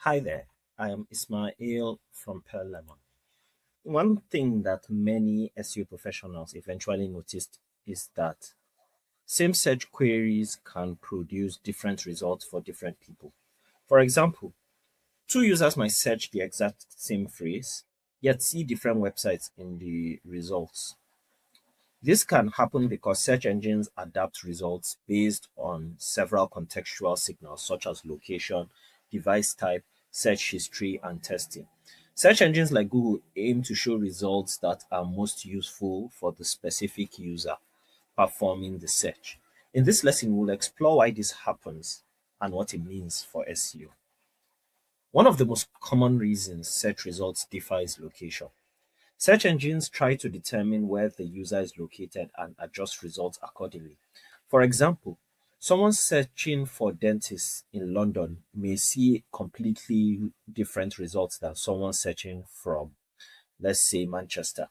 Hi there, I am Ismail from Pearl Lemon. One thing that many SEO professionals eventually noticed is that same search queries can produce different results for different people. For example, two users might search the exact same phrase, yet see different websites in the results. This can happen because search engines adapt results based on several contextual signals such as location, device type, search history, and testing. Search engines like Google aim to show results that are most useful for the specific user performing the search. In this lesson, we'll explore why this happens and what it means for SEO. One of the most common reasons search results differ is location. Search engines try to determine where the user is located and adjust results accordingly. For example, someone searching for dentists in London may see completely different results than someone searching from, let's say, Manchester.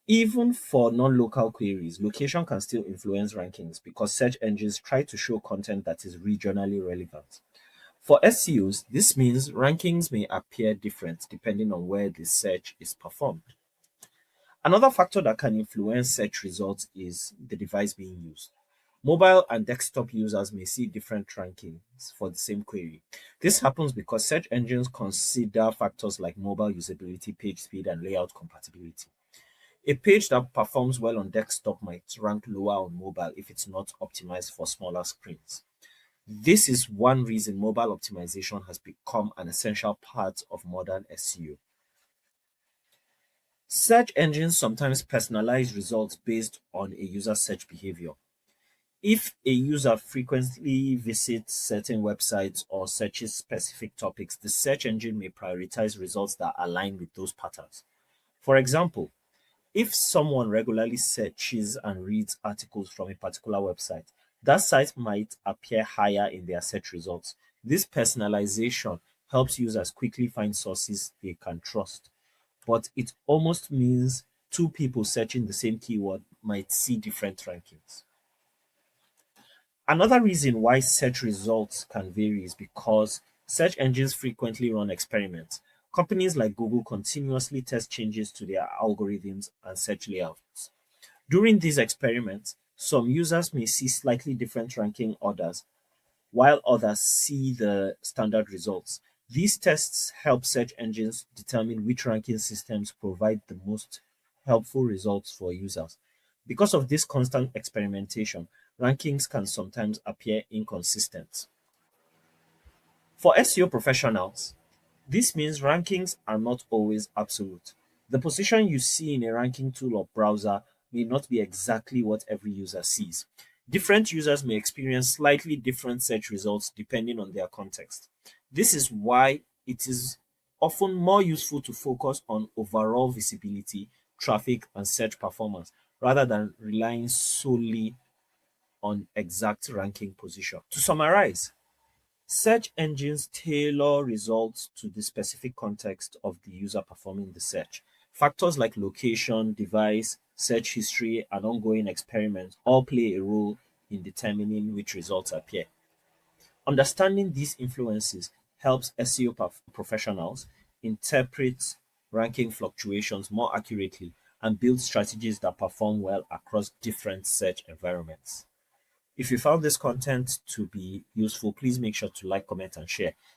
Even for non local queries, location can still influence rankings because search engines try to show content that is regionally relevant. For SEOs, this means rankings may appear different depending on where the search is performed. Another factor that can influence search results is the device being used. Mobile and desktop users may see different rankings for the same query. This happens because search engines consider factors like mobile usability, page speed, and layout compatibility. A page that performs well on desktop might rank lower on mobile if it's not optimized for smaller screens. This is one reason mobile optimization has become an essential part of modern SEO. Search engines sometimes personalize results based on a user's search behavior. If a user frequently visits certain websites or searches specific topics, the search engine may prioritize results that align with those patterns. For example, if someone regularly searches and reads articles from a particular website, that site might appear higher in their search results. This personalization helps users quickly find sources they can trust, but it almost means two people searching the same keyword might see different rankings. Another reason why search results can vary is because search engines frequently run experiments. Companies like Google continuously test changes to their algorithms and search layouts. During these experiments, some users may see slightly different ranking orders, while others see the standard results. These tests help search engines determine which ranking systems provide the most helpful results for users. Because of this constant experimentation, rankings can sometimes appear inconsistent. For SEO professionals, this means rankings are not always absolute. The position you see in a ranking tool or browser may not be exactly what every user sees. Different users may experience slightly different search results depending on their context. This is why it is often more useful to focus on overall visibility, traffic, and search performance rather than relying solely on exact ranking position. To summarize, search engines tailor results to the specific context of the user performing the search. Factors like location, device, search history, and ongoing experiments all play a role in determining which results appear. Understanding these influences helps SEO professionals interpret ranking fluctuations more accurately and build strategies that perform well across different search environments. If you found this content to be useful, please make sure to like, comment, and share.